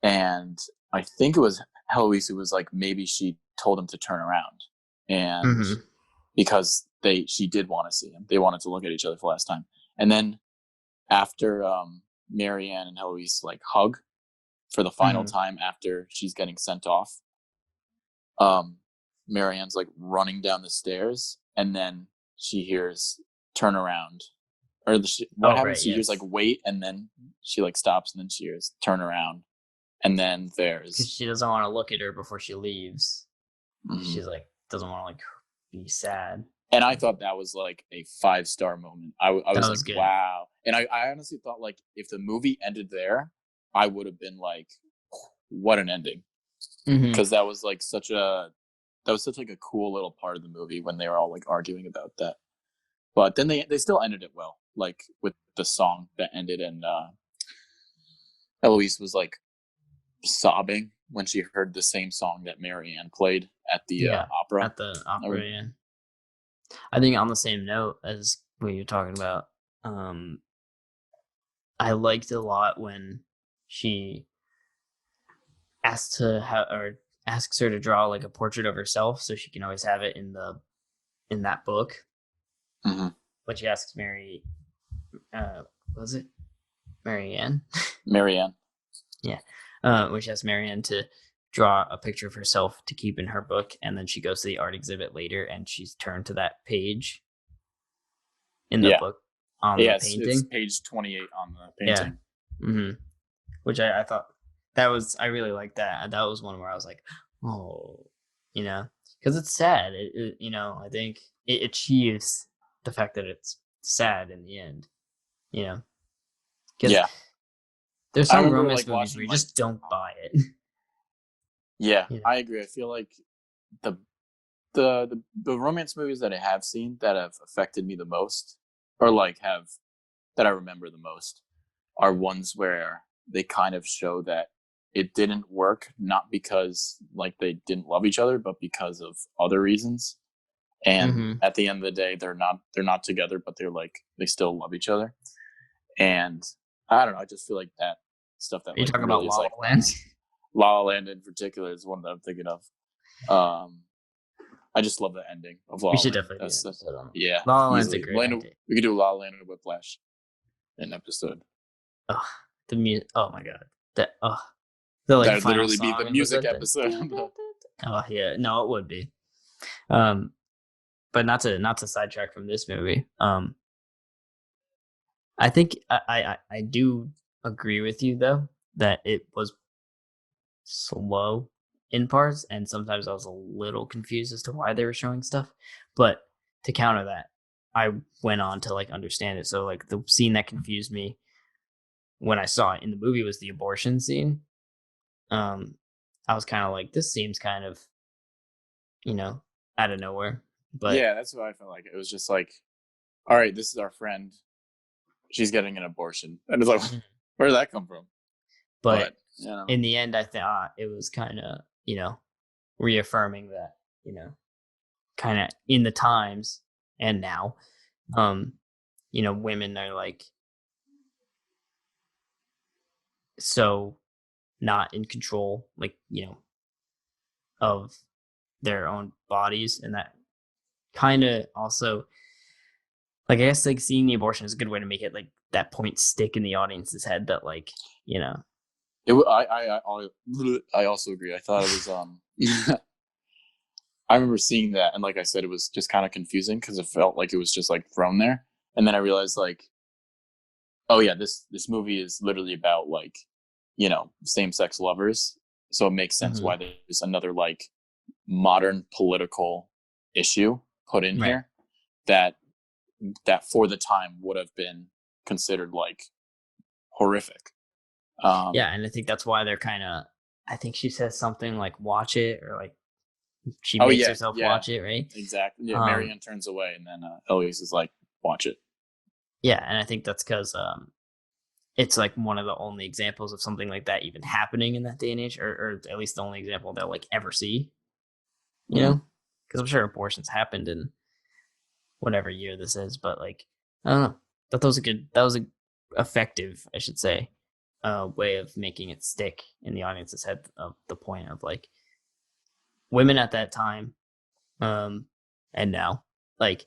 And I think it was Heloise who was like maybe she told him to turn around, and Hmm. because she did want to see him, they wanted to look at each other for the last time. And then after Marianne and Heloise like hug for the final Hmm. time after she's getting sent off, um, Marianne's like running down the stairs, and then she hears turn around, or what Oh right, happens? She hears like yes, wait, and then she like stops, and then she hears turn around, and then because there's she doesn't want to look at her before she leaves. mhm. She's like doesn't want to like be sad. And I thought that was like a 5-star moment. I That was like, was good. wow. And I honestly thought like if the movie ended there, I would have been like, what an ending, Hmm. because that was such like a cool little part of the movie when they were all like arguing about that. But then they still ended it well, like with the song that ended, and Eloise was like sobbing when she heard the same song that Marianne played at the Yeah, opera. at the opera. Yeah, I think on the same note as what you're talking about, um, I liked a lot when she asked to have or asks her to draw like a portrait of herself so she can always have it in that book. Mm-hmm. But she asks was it Marianne? Marianne. Yeah, when she asks Marianne to draw a picture of herself to keep in her book, and then she goes to the art exhibit later, and she's turned to that page in the Yeah. book on the Yeah, it's painting. page 28 on the Yeah. painting. Hmm. Which I thought that was I really liked that. That was one where I was like, oh, because it's sad. I think it achieves the fact that it's sad in the end. You know, because Yeah. there's I some remember romance like movies where watching you like just don't buy it. yeah, You know. I agree. I feel like the the romance movies that I have seen that have affected me the most, or like have that I remember the most, are ones where they kind of show that it didn't work, not because like they didn't love each other, but because of other reasons. And Hmm. at the end of the day, they're not together, but they're like they still love each other. And I don't know, I just feel like that stuff that Are you like talking about really is La La like Land? La La Land in particular is one that I'm thinking of. Um, I just love the ending of La We La should Land. definitely do an That's episode on yeah, La La Land's a easily. great idea. We could do La La Land and Whiplash in an episode. Oh, the music. Oh my god. The like That would final literally be the song in the music book. episode. Oh yeah, no, it would be. Um, but not to sidetrack from this movie. I think I do agree with you though that it was slow in parts, and sometimes I was a little confused as to why they were showing stuff. But to counter that, I went on to like understand it. So like the scene that confused me when I saw it in the movie was the abortion scene. Um, I was kind of like, this seems kind of you know out of nowhere, but Yeah, that's what I felt like. It was just like, all right, this is our friend. She's getting an abortion, and it's like, mm, where did that come from? but But you know, in the end, I thought it was kind of reaffirming that kind of in the times and now, um, women are like so not in control, like of their own bodies, and that kind of also like I guess like seeing the abortion is a good way to make it like that point stick in the audience's head that like, you know. I also agree. I thought it was I remember seeing that, and like I said, it was just kind of confusing because it felt like it was just like thrown there, and then I realized like, oh yeah, this movie is literally about like, same sex lovers, so it makes sense Mhm. why there's another like modern political issue put in Right. here that for the time would have been considered like horrific. Yeah, and I think that's why they're kind of. I think she says something like "watch it" or like she Oh makes yeah, herself yeah, watch it, right? exactly. Yeah, Um, Marianne turns away, and then Eloise is like, "Watch it." yeah, and I think that's because it's like one of the only examples of something like that even happening in that day and age, or at least the only example they'll like ever see. You Hmm. know, because I'm sure abortions happened in whatever year this is, but like I don't know. That was a good. That was a effective, I should say, way of making it stick in the audience's head of the point of like women at that time, um, and now, like,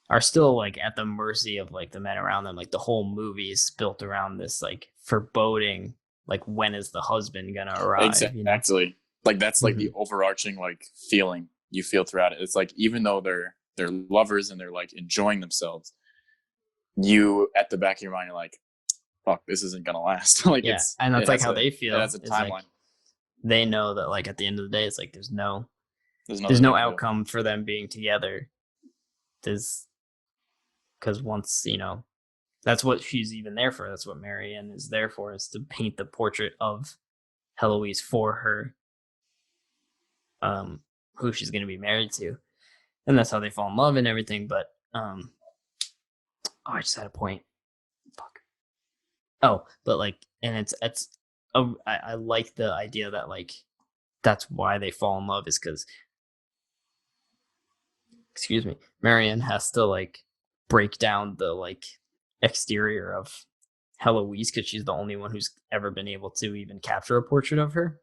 are still like at the mercy of like the men around them. Like the whole movie is built around this like foreboding, like when is the husband gonna arrive? You know. Exactly. Like that's like Mm-hmm. the overarching like feeling you feel throughout it. It's like even though they're lovers and they're like enjoying themselves, you at the back of your mind you're like, "Fuck, this isn't gonna last." Like Yeah, and that's like how they it has feel. a Is like timeline. they know that like at the end of the day, it's like There's there's nothing they no can do. outcome for them being together. There's because once that's what she's even there for. That's what Marianne is there for, is to paint the portrait of Heloise for her, um, who she's going to be married to, and that's how they fall in love and everything. But oh, I just had a point. Fuck. Oh, but like, and it's. Oh, I like the idea that like that's why they fall in love is because, excuse me, Marianne has to like break down the like exterior of Heloise because she's the only one who's ever been able to even capture a portrait of her.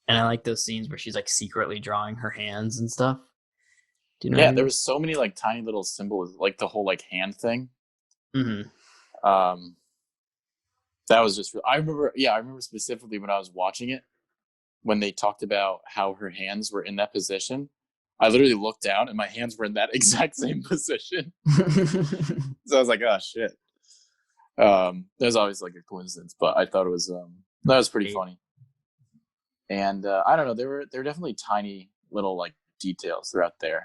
And I like those scenes where she's like secretly drawing her hands and stuff. Do you know what Yeah, I there mean? was so many like tiny little symbols, like the whole like hand thing. Mm-hmm. Um, that was just. I remember. Yeah, I remember specifically when I was watching it when they talked about how her hands were in that position. I literally looked down and my hands were in that exact same position. So I was like, "Oh shit." There's always like a coincidence, but I thought it was that was pretty Right. funny. And I don't know, there were definitely tiny little like details throughout the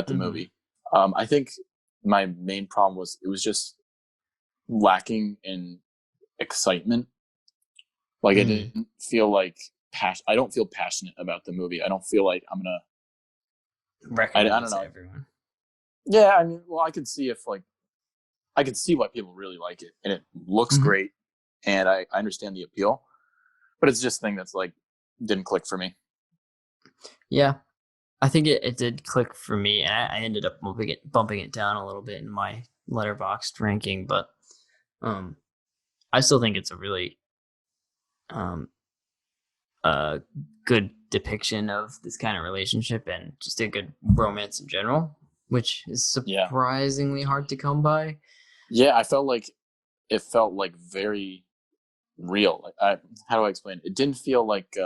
Mm-hmm. movie. I think my main problem was it was just lacking in excitement. Like I Mm. didn't feel like I don't feel passionate about the movie. I don't feel like I'm gonna. I Recommend it don't to know. everyone. Yeah, I mean, well, I could see if like I could see why people really like it, and it looks Mm-hmm. great, and I understand the appeal, but it's just a thing that's like didn't click for me. Yeah, I think it did click for me, and I ended up bumping it down a little bit in my letterboxed ranking, but um, I still think it's a really um a good depiction of this kind of relationship and just a good romance in general, which is Yeah, surprisingly hard to come by. yeah, I felt like it felt like very real. Like, how do I explain it? It didn't feel like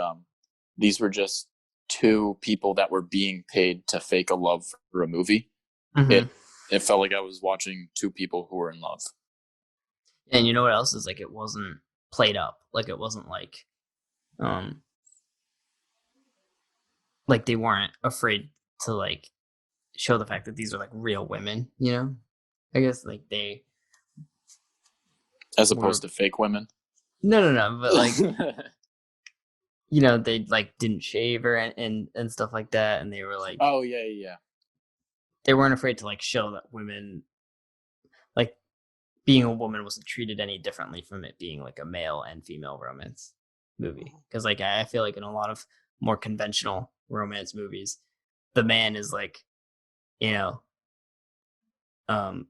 these were just two people that were being paid to fake a love for a movie. Mm-hmm. It felt like I was watching two people who were in love. And you know what else is like? It wasn't played up. Like it wasn't um like they weren't afraid to like show the fact that these are like real women. You know, I guess like they As opposed were to fake women. no, but like they like didn't shave or and stuff like that, and they were like Oh yeah, yeah, they weren't afraid to like show that women like being a woman wasn't treated any differently from it being like a male and female romance movie. Because like I feel like in a lot of more conventional romance movies, the man is like you know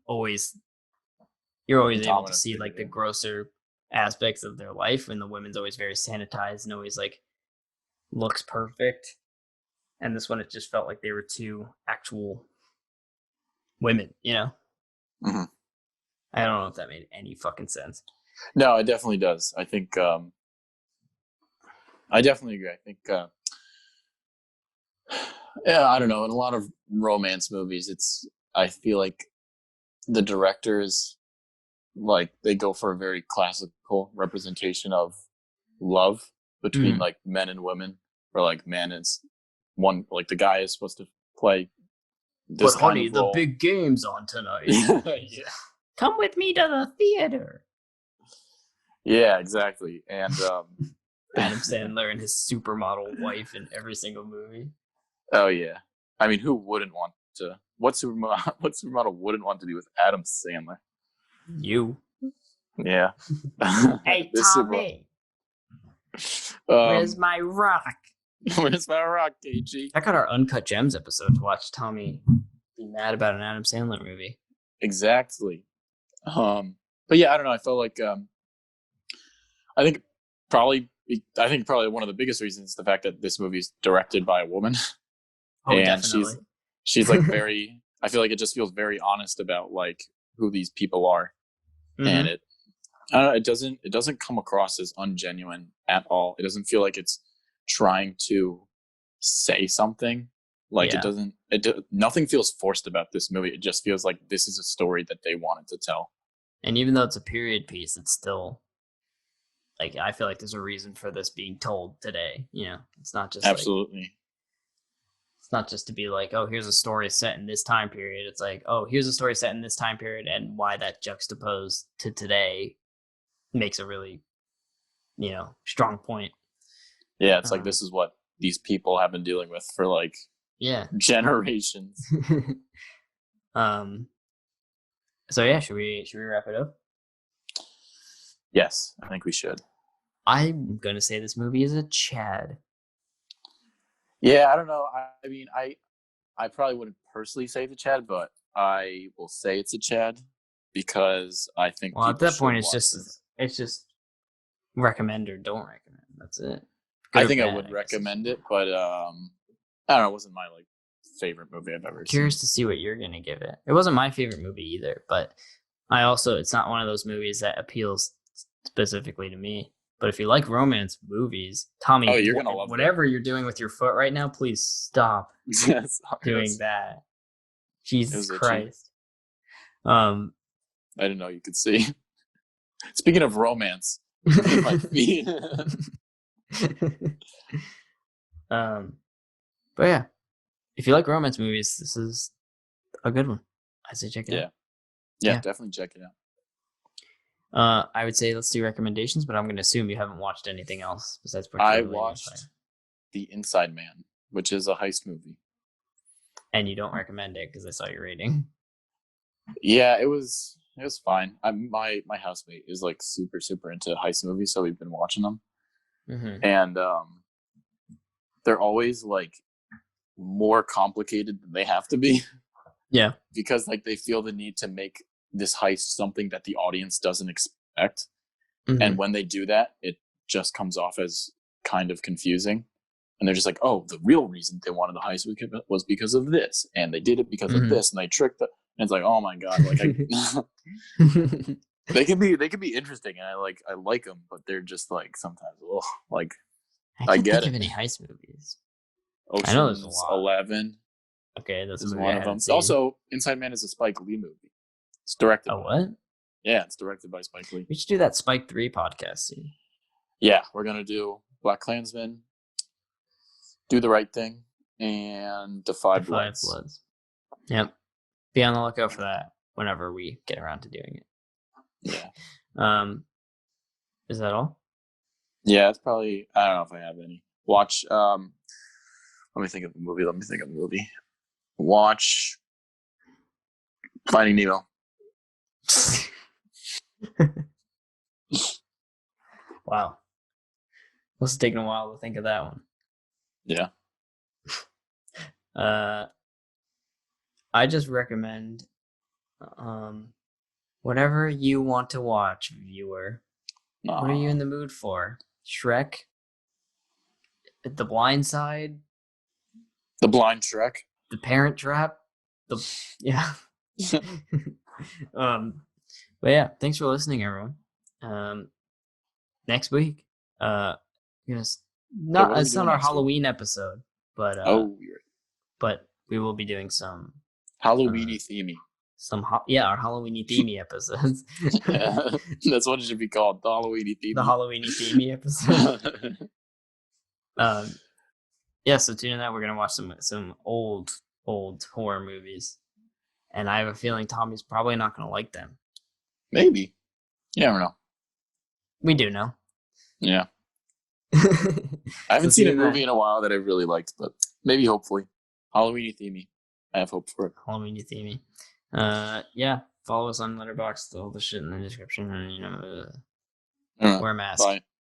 always you're the always able to dominant see figure. like the Yeah. grosser aspects of their life, and the woman's always very sanitized and always like looks perfect. And this one, it just felt like they were two actual women. Mm-hmm. I don't know if that made any fucking sense. No, it definitely does. I think I definitely agree. I think yeah, I don't know. In a lot of romance movies, I feel like the directors like they go for a very classical representation of love between like men and women, where like man is one, like the guy is supposed to play this But kind honey, of the role. big game's on tonight. Yeah. Come with me to the theater. Yeah, exactly. And Adam Sandler and his supermodel wife in every single movie. oh yeah, I mean, who wouldn't want to? What supermodel? What supermodel wouldn't want to be with Adam Sandler? You. Yeah. Hey, This super. Tommy, where's my rock? Where's my rock, KG? I got our Uncut Gems episode to watch Tommy be mad about an Adam Sandler movie. Exactly. But yeah, I don't know. I felt like I think probably one of the biggest reasons is the fact that this movie is directed by a woman, Oh, and definitely. she's like very. I feel like it just feels very honest about like who these people are, and it it doesn't come across as ungenuine at all. It doesn't feel like it's trying to say something. Like Yeah. nothing feels forced about this movie. It just feels like this is a story that they wanted to tell. And even though it's a period piece, it's still like I feel like there's a reason for this being told today. You know, it's not just like Absolutely. it's not just to be like, oh, here's a story set in this time period. It's like, oh, here's a story set in this time period, and why that juxtaposed to today makes a really, strong point. Yeah, it's like this is what these people have been dealing with for like Yeah. generations. So yeah, should we wrap it up? Yes, I think we should. I'm gonna say this movie is a Chad. Yeah, I don't know. I mean, I probably wouldn't personally say it's a Chad, but I will say it's a Chad because I think. Well, at that point, it's this. just recommend or don't recommend. That's it. I think I would recommend it, but I don't know. It wasn't my like favorite movie I've ever seen. Curious to see what you're gonna give it. It wasn't my favorite movie either, but it's not one of those movies that appeals specifically to me. But if you like romance movies, Tommy, you're gonna love whatever you're doing with your foot right now, please stop doing that. Jesus Christ. I didn't know you could see. Speaking of romance, my feet. But yeah, if you like romance movies, this is a good one. I say check it out. Yeah, definitely check it out. I would say let's do recommendations, but I'm going to assume you haven't watched anything else besides. I watched The Inside Man, which is a heist movie, and you don't recommend it because I saw your rating. Yeah, it was fine. My housemate is like super into heist movies, so we've been watching them, and they're always like more complicated than they have to be. Yeah, because like they feel the need to make this heist something that the audience doesn't expect, and when they do that, it just comes off as kind of confusing. And they're just like, oh, the real reason they wanted the heist was because of this, and they did it because of this, and they tricked them. And it's like, oh my god, like they can be interesting, and I like them, but they're just like sometimes, like I can't think of any heist movies. Ocean's I know there's a lot. 11. Okay, that's one of them. Also, Inside Man is a Spike Lee movie. It's directed. Oh, what? Yeah, it's directed by Spike Lee. We should do that Spike 3 podcast soon. Yeah, we're gonna do BlacKkKlansman, Do the Right Thing, and Defy Bloods. Yep. Be on the lookout for that whenever we get around to doing it. Yeah. Is that all? Yeah, it's probably. I don't know if I have any. Watch. Let me think of the movie. Watch Finding Nemo. Wow. Must have taken a while to think of that one. Yeah. I just recommend whatever you want to watch, viewer. What are you in the mood for? Shrek? The Blind Side? The Blind Shrek? The Parent Trap? Yeah. But yeah, thanks for listening, everyone. Next week, you know, So not what are we it's not doing our next week? Halloween episode, Oh, you're but we will be doing some Halloweeny themey. our Halloweeny themey episodes. That's what it should be called, the Halloweeny The themey. Halloweeny themey episode. Um, yeah, so tune in that we're gonna watch some old horror movies, and I have a feeling Tommy's probably not gonna like them. Maybe. You never know. We do know. Yeah. I haven't So seen tune a in movie that in a while that I really liked, but maybe, hopefully. Halloweeny themey. I have hope for it. Halloweeny themey. Yeah, follow us on Letterboxd, all the shit in the description, and I don't know. wear a mask. Bye.